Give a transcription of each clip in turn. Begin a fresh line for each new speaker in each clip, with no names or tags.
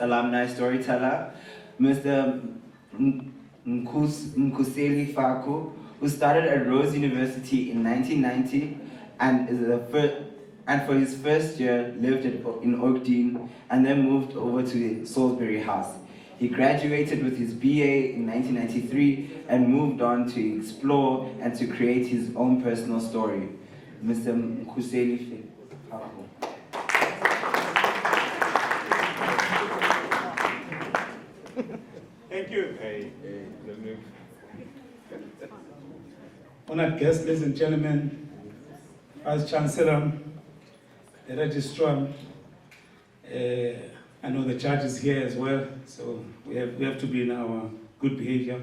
alumni storyteller, Mr. Mkhuseli Faku, who started at Rose University in 1990 and for his first year lived in Oakdean and then moved over to Salisbury House. He graduated with his BA in 1993 and moved on to explore and to create his own personal story. Mr. Mkhuseli Faku.
Thank you. Honored guests, ladies and gentlemen, Vice Chancellor, the Registrar, I know the judge is here as well, so we have to be in our good behavior.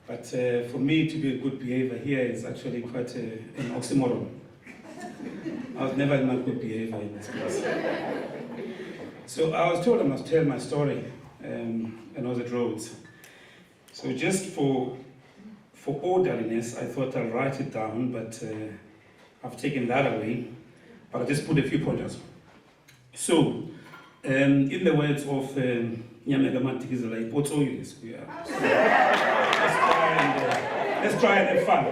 But for me to be a good behavior here is actually quite an oxymoron. I was never in my good behavior in this class. So I was told I must tell my story and I was at Rhodes. So just for orderliness, I thought I'll write it down, but I've taken that away. But I'll just put a few pointers. So, in the words of Nyamega Mantikizela, let's try and have fun.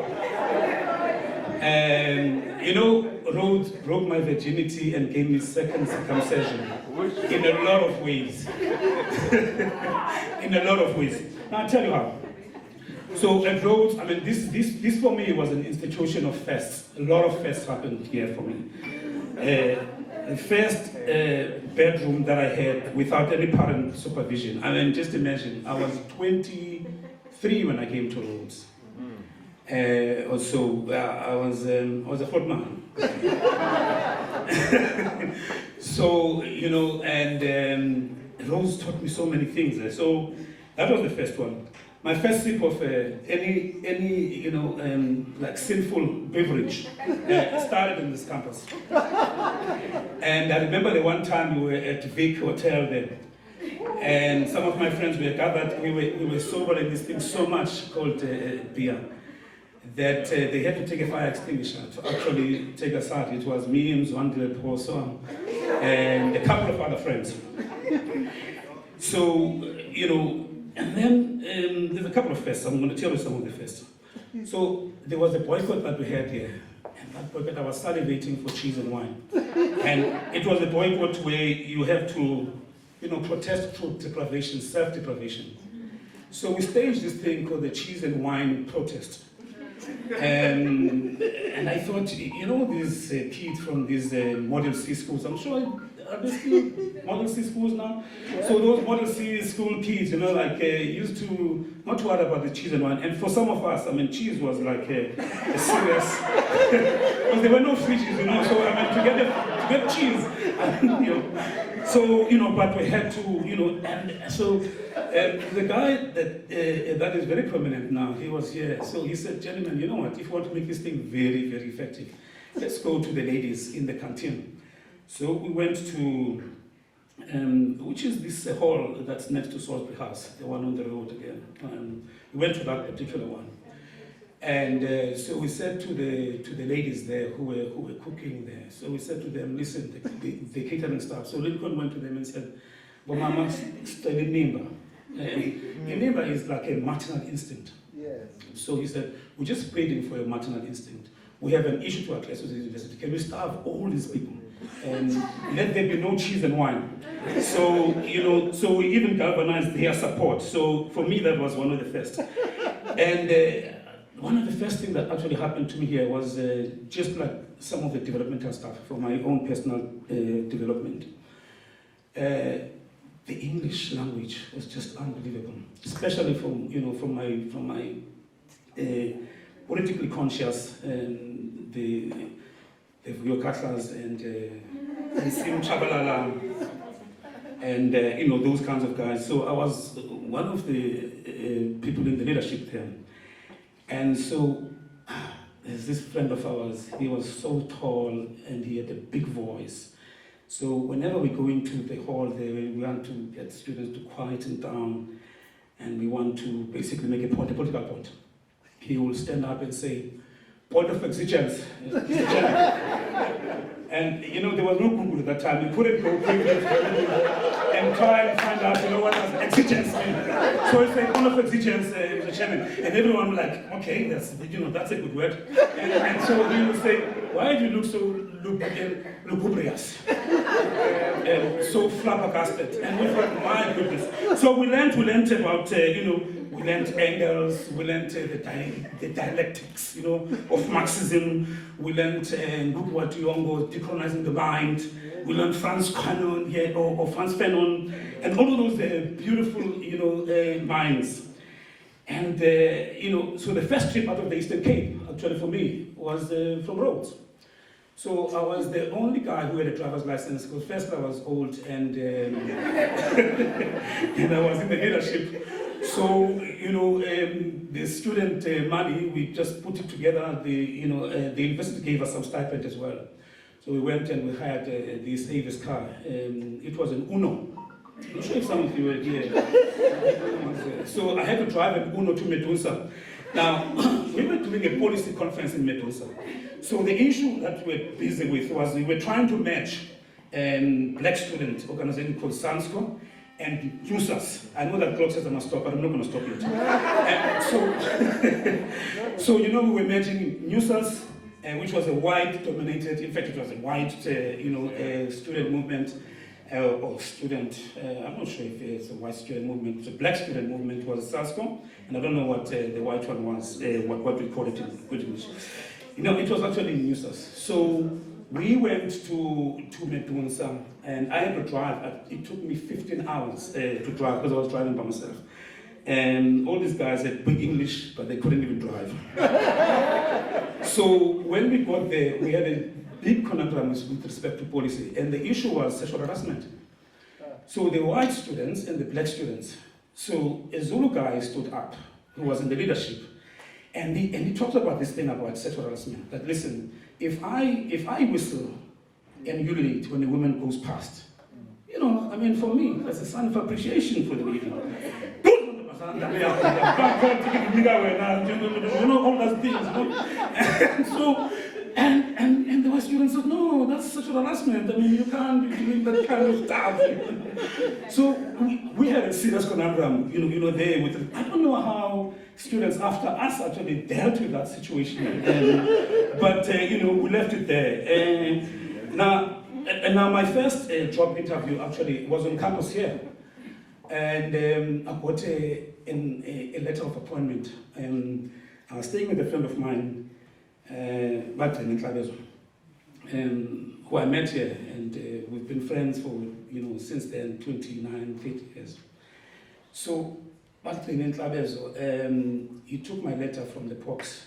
You know, Rhodes broke my virginity and gave me second circumcision in a lot of ways. In a lot of ways. Now I'll tell you how. So at Rhodes, I mean, this for me was an institution of fests. A lot of fests happened here for me. The first bedroom that I had without any parent supervision. I mean, just imagine, I was 23 when I came to Rhodes. Also, I was a fourth man. So, you know, and Rhodes taught me so many things. So that was the first one. My first sip of any you know, like sinful beverage started in this campus. And I remember the one time we were at Vic Hotel there, and some of my friends were gathered. We were sober in this thing so much called beer that they had to take a fire extinguisher to actually take us out. It was me, Mzwandile Poso, and a couple of other friends. So, you know, and then there's a couple of fests. I'm going to tell you some of the fests. So there was a boycott that we had here. And that boycott, I was salivating for cheese and wine. And it was a boycott where you have to, you know, protest through deprivation, self-deprivation. So we staged this thing called the cheese and wine protest. And I thought, you know, these kids from these Model C schools, I'm sure, are they still Model C schools now? So those Model C school kids, you know, like used to not worry about the cheese and wine. And for some of us, I mean, cheese was like a serious, because there were no fridges, you know. So I mean, to get cheese, and, you know. So, you know, but we had to, you know, and so the guy that is very prominent now, he was here. So he said, gentlemen, you know what, if you want to make this thing very, very effective, let's go to the ladies in the canteen. So we went to, which is this hall that's next to Salisbury House, the one on the road again. We went to that particular one. And so we said to the ladies there who were cooking there, so we said to them, listen, the catering staff. So Lincoln went to them and said, well, Mama, study Nimba. Nimba is like a maternal instinct.
Yes.
So he said, we're just waiting for your maternal instinct. We have an issue to address with the university. Can we starve all these people? And let there be no cheese and wine. So, you know, so we even galvanized their support. So for me, that was one of the first. And one of the first things that actually happened to me here was just like some of the developmental stuff for my own personal development. The English language was just unbelievable, especially from my politically conscious the Vuyokatas and Sim Chabalala and you know, those kinds of guys. So I was one of the people in the leadership there. And so there's this friend of ours, he was so tall and he had a big voice. So whenever we go into the hall there, we want to get students to quieten down and we want to basically make a point, a political point. He will stand up and say, point of exigence. And there was no Google at that time. You couldn't go quickly and try and find out, what does exigence mean. So it's a point of exigence, Mr. Chairman. And everyone was like, okay, that's a good word. And so he would say, why do you look so lugubrious? So flabbergasted. And we thought, my goodness. So we learned about, we learned Engels, we learned the dialectics, of Marxism. We learned Ngugi Yongo, decolonizing the mind. We learned Franz Fanon, or Franz Fanon, and all of those beautiful, minds. And so the first trip out of the Eastern Cape, actually for me, was from Rhodes. So I was the only guy who had a driver's license, because first I was old and and I was in the leadership. So the student money, we just put it together. The university gave us some stipend as well. So we went and we hired this Avis car. It was an Uno. I'm not sure if some of you were here. So I had to drive an Uno to Medusa. Now, we were doing a policy conference in Medusa. So the issue that we were busy with was we were trying to match black student organization called SANSCO and USAS. I know that clock says I must stop, but I'm not going to stop it. So we were matching USAS, which was a white dominated, in fact it was a white, student movement, or student, I'm not sure if it's a white student movement, the black student movement was SASCO, and I don't know what the white one was, what we call it in good English. It was actually in USAS. So we went to Medusa, and I had to drive. It took me 15 hours to drive, because I was driving by myself. And all these guys had big English, but they couldn't even drive. So when we got there, we had a big conundrum with respect to policy, and the issue was sexual harassment. So the white students and the black students. So a Zulu guy stood up, who was in the leadership, and he talked about this thing about sexual harassment. That listen, if I whistle and urinate when a woman goes past, for me, that's a sign of appreciation for the lady. All those things. And so, and the white students said, no, that's sexual harassment. You can't be doing that kind of stuff. So we had a serious conundrum, there with, I don't know how students after us actually dealt with that situation. But we left it there. Now my first job interview actually was on campus here. And I got a letter of appointment. I was staying with a friend of mine, Martin Mkhuseli, who I met here, and we've been friends for, since then, 29, 30 years. So, Martin Mkhuseli, he took my letter from the box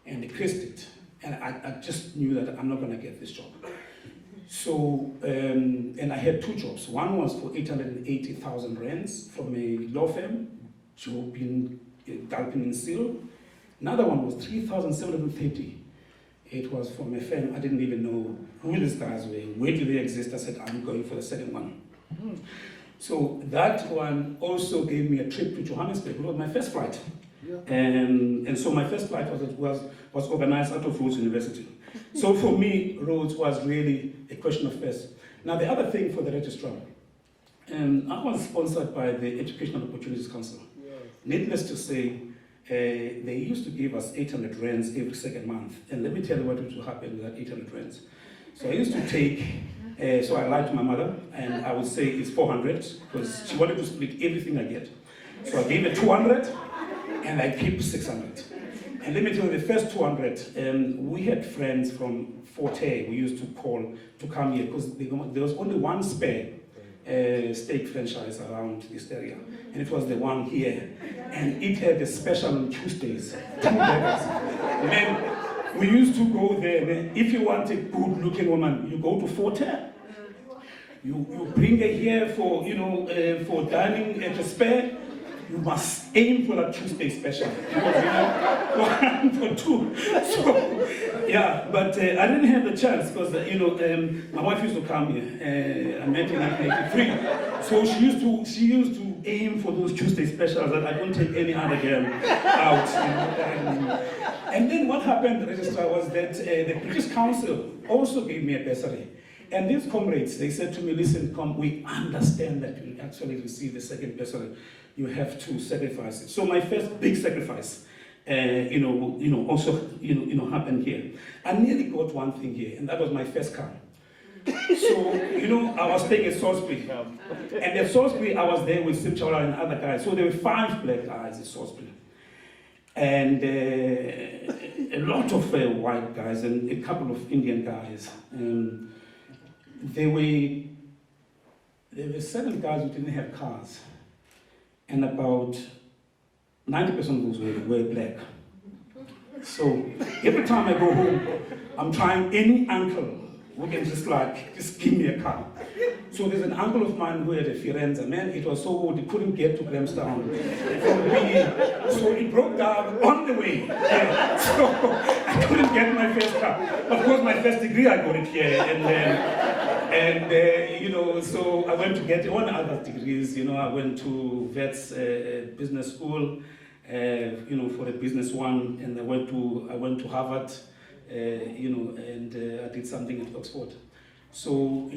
and he kissed it. And I just knew that I'm not going to get this job. So, and I had two jobs. One was for 880,000 rands from a law firm, job in Dalpin in Seal. Another one was 3,730. It was from a firm, I didn't even know who these guys were, where do they exist. I said, I'm going for the second one. So that one also gave me a trip to Johannesburg. It was my first flight. Yeah. And so my first flight was organized out of Rhodes University. So for me, Rhodes was really a question of first. Now the other thing for the registrar, I was sponsored by the Educational Opportunities Council. Yeah. Needless to say, they used to give us 800 rands every second month. And let me tell you what would happen with that 800 rands. So I used to take, so I lied to my mother, and I would say it's 400, because she wanted to split everything I get. So I gave her 200, and I keep 600. And let me tell you, the first 200, we had friends from Forte we used to call to come here, because there was only one spare steak franchise around this area, and it was the one here. And it had a special on Tuesdays, 2 burgers. Man, we used to go there, man. If you want a good looking woman, you go to Forte. You bring her here for, for dining at the spare. You must aim for that Tuesday special. Because, 1 for 2. So, yeah, but I didn't have the chance because, my wife used to come here. I met in 1983. So she used to aim for those Tuesday specials that I don't take any other girl out. And then what happened, Registrar, was that the British Council also gave me a bursary. And these comrades, they said to me, listen, come, we understand that you actually receive the second bursary. You have to sacrifice it. So my first big sacrifice, also happened here. I nearly got one thing here, and that was my first car. So, I was staying at Salisbury. And at Salisbury, I was there with Sim Chawla and other guys. So there were 5 black guys at Salisbury. And a lot of white guys and a couple of Indian guys. There were 7 guys who didn't have cars. And about 90% of those were black. So every time I go home, I'm trying any uncle who can just give me a car. So there's an uncle of mine who had a Firenze, man, it was so old, he couldn't get to Grahamstown from BE. So it broke down on the way. Yeah. So I couldn't get my first car. Of course, my first degree, I got it here. So I went to get on other degrees. I went to Vets Business School, for a business one, and I went to Harvard, and I did something at Oxford. So,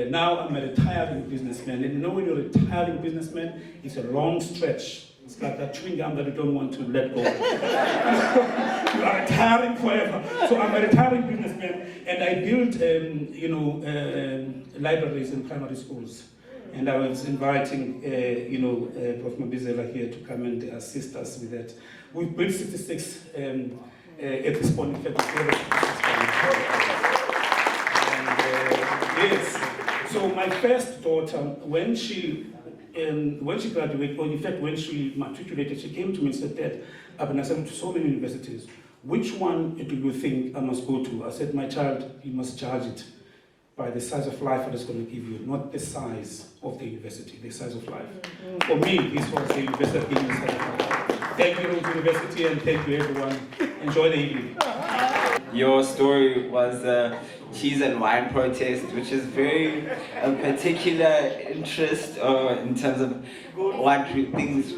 now I'm a retiring businessman, and when you're a retiring businessman, it's a long stretch. It's like that chewing gum that you don't want to let go. You are retiring forever. So I'm a retiring businessman, and I built, libraries in primary schools. And I was inviting, Prof. Mkhuseli here to come and assist us with that. We've built 66 at this point. Yes. So my first daughter, when she graduated, or in fact when she matriculated, she came to me and said, Dad, I've been accepted to so many universities. Which one do you think I must go to? I said, my child, you must judge it by the size of life that it's going to give you, not the size of the university, the size of life. For me, this was the university that gave me the size of life. Thank you, Rhodes University, and thank you, everyone. Enjoy the evening.
Your story was a cheese and wine protest, which is very particular interest in terms of what things,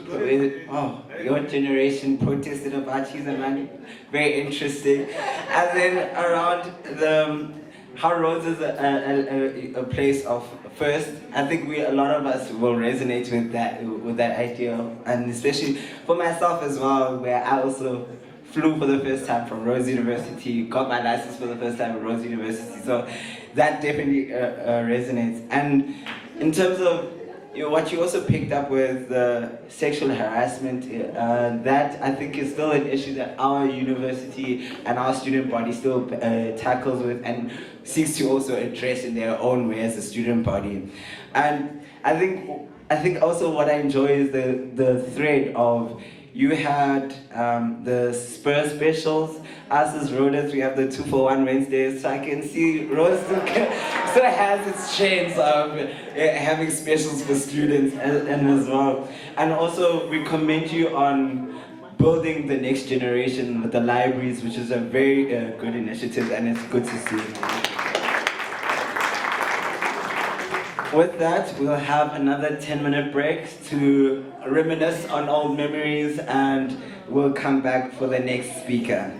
your generation protested about cheese and wine. Very interesting. And then around how Rhodes is a place of first. I think a lot of us will resonate with that idea, and especially for myself as well, where I also flew for the first time from Rhodes University, got my license for the first time at Rhodes University, so that definitely resonates. And in terms of what you also picked up with sexual harassment, that I think is still an issue that our university and our student body still tackles with and seeks to also address in their own way as a student body. And I think also what I enjoy is the thread of you had the Spur specials. Us as Rhodes, we have the 2-for-1 Wednesdays, so I can see Rhodes still has its chance of having specials for students and as well. And also we commend you on building the next generation with the libraries, which is a very good initiative, and it's good to see. With that, we'll have another 10-minute break to reminisce on old memories, and we'll come back for the next speaker.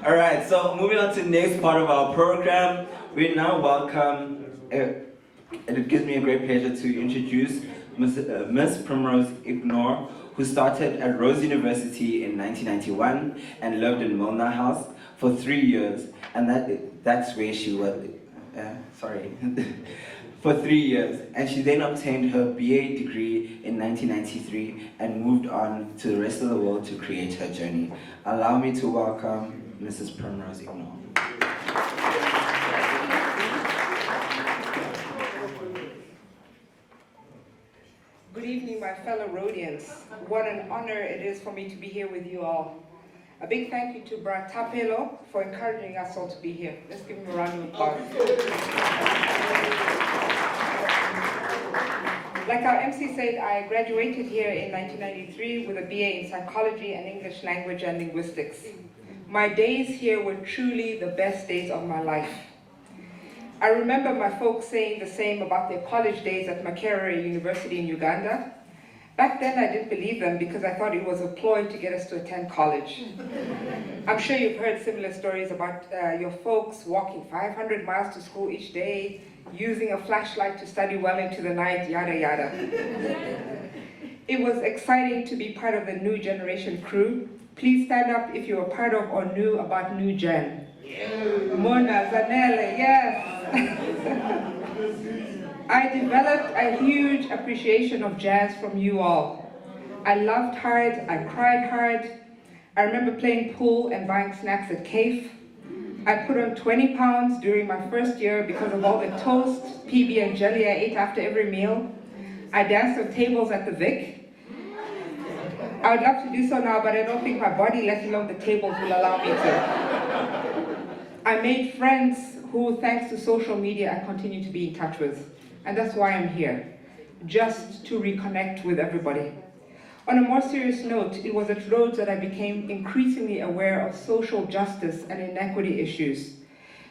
Alright, so moving on to the next part of our program, we now welcome, and it gives me a great pleasure to introduce Miss Primrose Igonor, who started at Rhodes University in 1991 and lived in Milner House for 3 years, and that's where she was, for 3 years, and she then obtained her BA degree in 1993 and moved on to the rest of the world to create her journey. Allow me to welcome Mrs. Primrose Igonor.
my fellow Rhodians. What an honor it is for me to be here with you all. A big thank you to Bra Tapelo for encouraging us all to be here. Let's give him a round of applause. Like our MC said, I graduated here in 1993 with a BA in Psychology and English Language and Linguistics. My days here were truly the best days of my life. I remember my folks saying the same about their college days at Makerere University in Uganda. Back then I didn't believe them because I thought it was a ploy to get us to attend college. I'm sure you've heard similar stories about your folks walking 500 miles to school each day, using a flashlight to study well into the night, yada yada. It was exciting to be part of the New Generation crew. Please stand up if you are part of or knew about New Gen. Mona, Zanele, yes. I developed a huge appreciation of jazz from you all. I loved hard, I cried hard. I remember playing pool and buying snacks at CAFE. I put on 20 pounds during my first year because of all the toast, PB and jelly I ate after every meal. I danced on tables at the Vic. I would love to do so now, but I don't think my body, let alone the tables, will allow me to. I made friends who, thanks to social media, I continue to be in touch with. And that's why I'm here, just to reconnect with everybody. On a more serious note, it was at Rhodes that I became increasingly aware of social justice and inequity issues.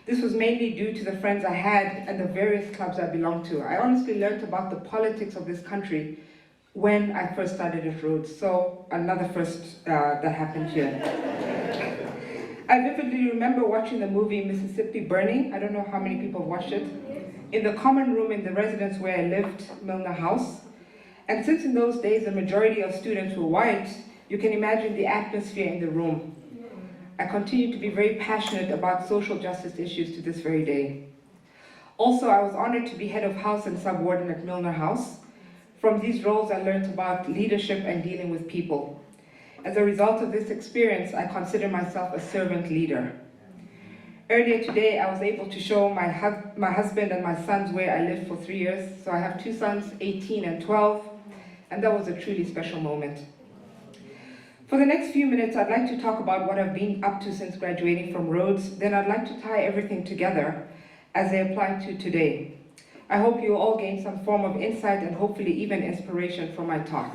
This was mainly due to the friends I had and the various clubs I belonged to. I honestly learned about the politics of this country when I first started at Rhodes, so another first that happened here. I vividly remember watching the movie Mississippi Burning. I don't know how many people have watched it. In the common room in the residence where I lived, Milner House. And since in those days the majority of students were white, you can imagine the atmosphere in the room. I continue to be very passionate about social justice issues to this very day. Also, I was honored to be head of house and sub-warden at Milner House. From these roles, I learned about leadership and dealing with people. As a result of this experience, I consider myself a servant leader. Earlier today, I was able to show my husband and my sons where I lived for 3 years. So I have 2 sons, 18 and 12, and that was a truly special moment. For the next few minutes, I'd like to talk about what I've been up to since graduating from Rhodes. Then I'd like to tie everything together as they apply to today. I hope you all gain some form of insight and hopefully even inspiration from my talk.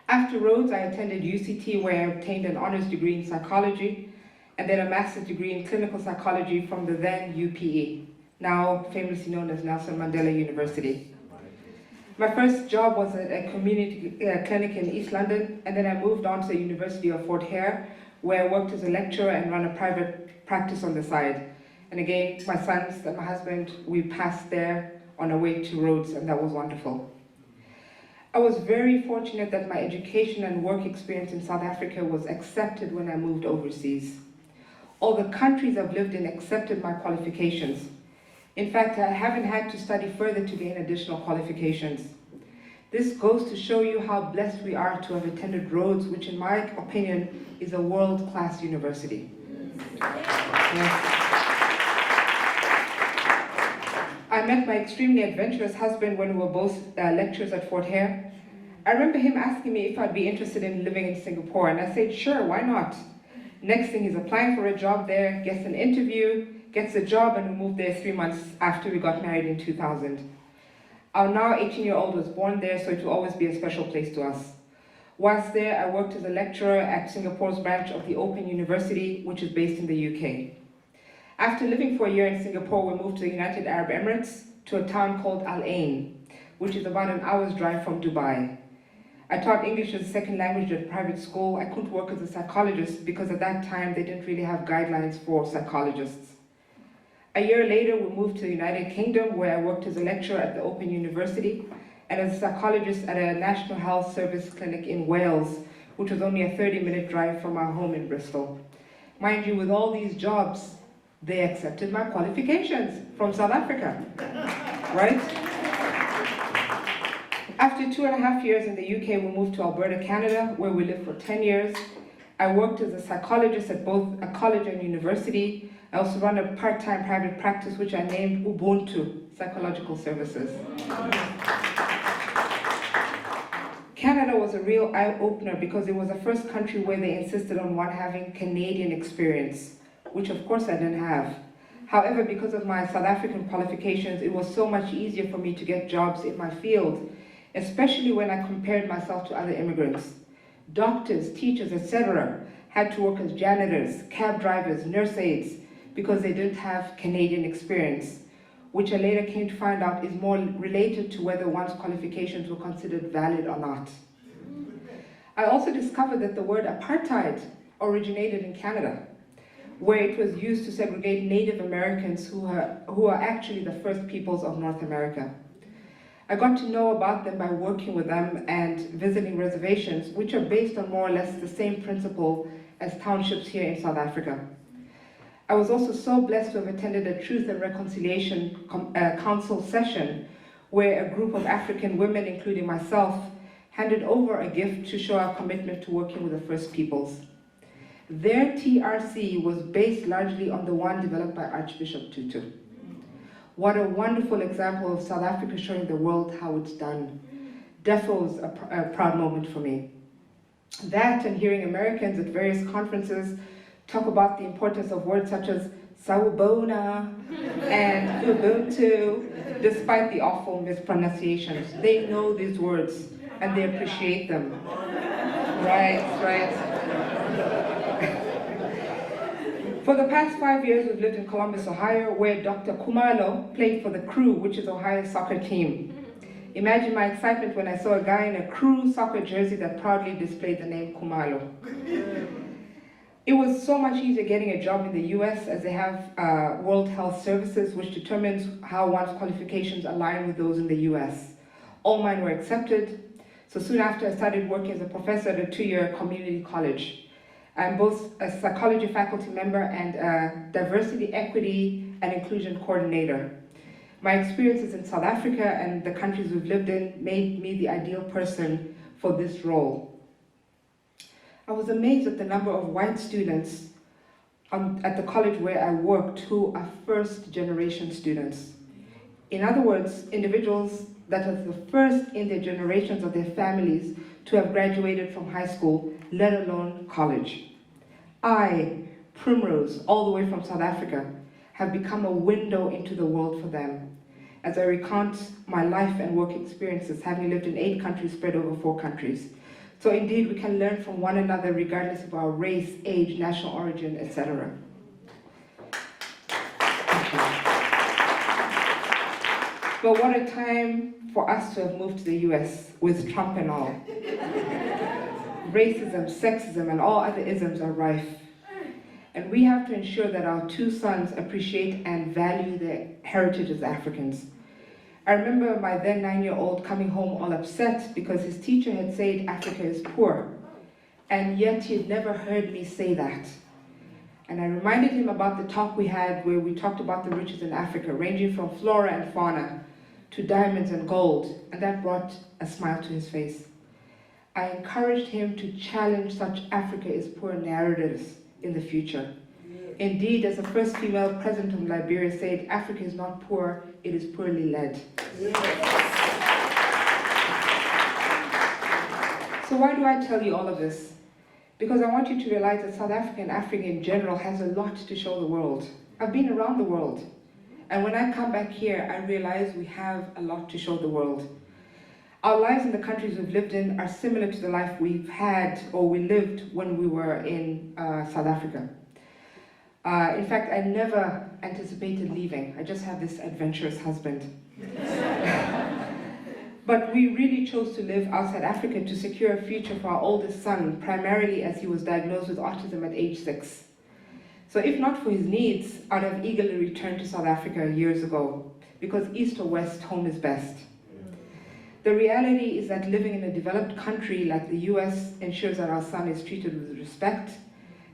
After Rhodes, I attended UCT where I obtained an honors degree in psychology and then a master's degree in clinical psychology from the then UPE, now famously known as Nelson Mandela University. My first job was at a community clinic in East London, and then I moved on to the University of Fort Hare, where I worked as a lecturer and ran a private practice on the side. And again, my sons and my husband, we passed there on our way to Rhodes, and that was wonderful. I was very fortunate that my education and work experience in South Africa was accepted when I moved overseas. All the countries I've lived in accepted my qualifications. In fact, I haven't had to study further to gain additional qualifications. This goes to show you how blessed we are to have attended Rhodes, which in my opinion is a world-class university. Yes. I met my extremely adventurous husband when we were both lecturers at Fort Hare. I remember him asking me if I'd be interested in living in Singapore, and I said, sure, why not? Next thing, he's applying for a job there, gets an interview, gets a job, and we moved there 3 months after we got married in 2000. Our now 18-year-old was born there, so it will always be a special place to us. Whilst there, I worked as a lecturer at Singapore's branch of the Open University, which is based in the UK. After living for a year in Singapore, we moved to the United Arab Emirates to a town called Al Ain, which is about an hour's drive from Dubai. I taught English as a second language at a private school. I couldn't work as a psychologist because at that time they didn't really have guidelines for psychologists. A year later, we moved to the United Kingdom, where I worked as a lecturer at the Open University and as a psychologist at a National Health Service clinic in Wales, which was only a 30-minute drive from our home in Bristol. Mind you, with all these jobs, they accepted my qualifications from South Africa, right? After 2.5 years in the UK, we moved to Alberta, Canada, where we lived for 10 years. I worked as a psychologist at both a college and university. I also run a part-time private practice, which I named Ubuntu Psychological Services. was a real eye-opener because it was the first country where they insisted on one having Canadian experience, which of course I didn't have. However, because of my South African qualifications, it was so much easier for me to get jobs in my field, especially when I compared myself to other immigrants. Doctors, teachers, etc. had to work as janitors, cab drivers, nurse aides, because they didn't have Canadian experience, which I later came to find out is more related to whether one's qualifications were considered valid or not. I also discovered that the word apartheid originated in Canada, where it was used to segregate Native Americans who are actually the first peoples of North America. I got to know about them by working with them and visiting reservations, which are based on more or less the same principle as townships here in South Africa. I was also so blessed to have attended a Truth and Reconciliation Council session where a group of African women, including myself, handed over a gift to show our commitment to working with the First Peoples. Their TRC was based largely on the one developed by Archbishop Tutu. What a wonderful example of South Africa showing the world how it's done. Defo was a proud moment for me. That and hearing Americans at various conferences talk about the importance of words such as sawubona and ubuntu, despite the awful mispronunciations. They know these words and they appreciate them. Right. For the past 5 years, we've lived in Columbus, Ohio, where Dr. Khumalo played for the Crew, which is Ohio's soccer team. Imagine my excitement when I saw a guy in a Crew soccer jersey that proudly displayed the name Khumalo. It was so much easier getting a job in the US as they have World Health Services, which determines how one's qualifications align with those in the US. All mine were accepted, so soon after I started working as a professor at a 2-year community college. I'm both a psychology faculty member and a diversity, equity, and inclusion coordinator. My experiences in South Africa and the countries we've lived in made me the ideal person for this role. I was amazed at the number of white students at the college where I worked who are first-generation students. In other words, individuals that are the first in their generations of their families to have graduated from high school, let alone college. I, Primrose, all the way from South Africa, have become a window into the world for them, as I recount my life and work experiences, having lived in 8 countries spread over 4 countries. So indeed, we can learn from one another regardless of our race, age, national origin, etc. But what a time for us to have moved to the US with Trump and all. Racism, sexism, and all other isms are rife. And we have to ensure that our 2 sons appreciate and value their heritage as Africans. I remember my then 9-year-old coming home all upset because his teacher had said Africa is poor, and yet he had never heard me say that. And I reminded him about the talk we had where we talked about the riches in Africa, ranging from flora and fauna to diamonds and gold, and that brought a smile to his face. I encouraged him to challenge such Africa is poor narratives in the future. Indeed, as the first female president of Liberia said, Africa is not poor, it is poorly led. So why do I tell you all of this? Because I want you to realize that South Africa and Africa in general has a lot to show the world. I've been around the world. And when I come back here, I realize we have a lot to show the world. Our lives in the countries we've lived in are similar to the life we've had or we lived when we were in South Africa. In fact, I never anticipated leaving. I just have this adventurous husband. But we really chose to live outside Africa to secure a future for our oldest son, primarily as he was diagnosed with autism at age 6. So if not for his needs, I'd have eagerly returned to South Africa years ago, because east or west, home is best. The reality is that living in a developed country like the US ensures that our son is treated with respect,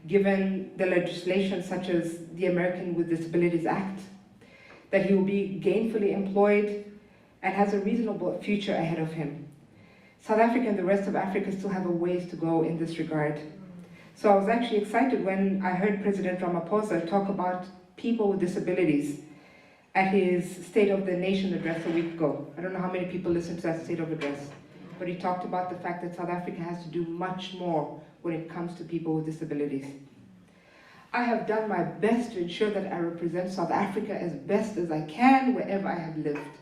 given the legislation such as the American with Disabilities Act, that he will be gainfully employed and has a reasonable future ahead of him. South Africa and the rest of Africa still have a ways to go in this regard. So I was actually excited when I heard President Ramaphosa talk about people with disabilities at his State of the Nation address a week ago. I don't know how many people listened to that State of Address. but he talked about the fact that South Africa has to do much more when it comes to people with disabilities. I have done my best to ensure that I represent South Africa as best as I can wherever I have lived.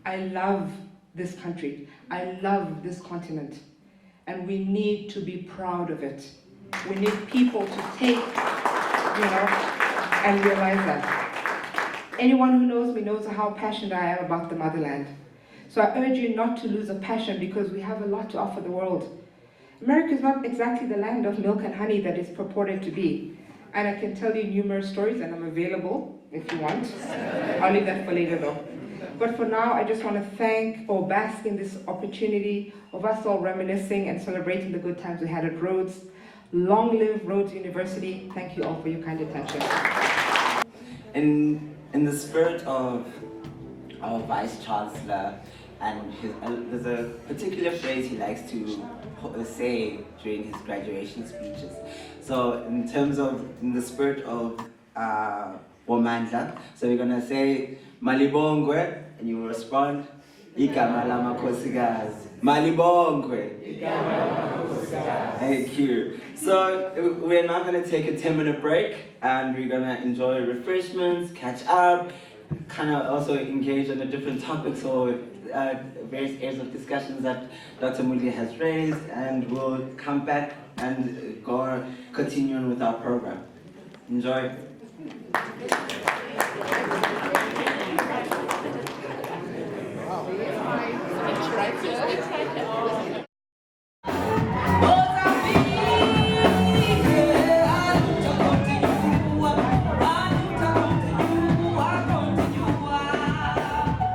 I love this country. I love this continent. And we need to be proud of it. We need people to take, and realize that. Anyone who knows me knows how passionate I am about the motherland. So I urge you not to lose a passion, because we have a lot to offer the world. America is not exactly the land of milk and honey that it's purported to be. And I can tell you numerous stories, and I'm available if you want. I'll leave that for later though. But for now, I just want to thank or bask in this opportunity of us all reminiscing and celebrating the good times we had at Rhodes. Long live Rhodes University. Thank you all for your kind attention.
In the spirit of our Vice Chancellor, and there's a particular phrase he likes to say during his graduation speeches. So in the spirit of Womandla, so we're gonna say Malibongwe, and you will respond, Igama lamakhosikazi. Malibongwe. Thank you. So we're now gonna take a 10-minute break, and we're gonna enjoy refreshments, catch up, kind of also engage on the different topics or various areas of discussions that Dr. Muli has raised, and we'll come back and continue on with our program. Enjoy.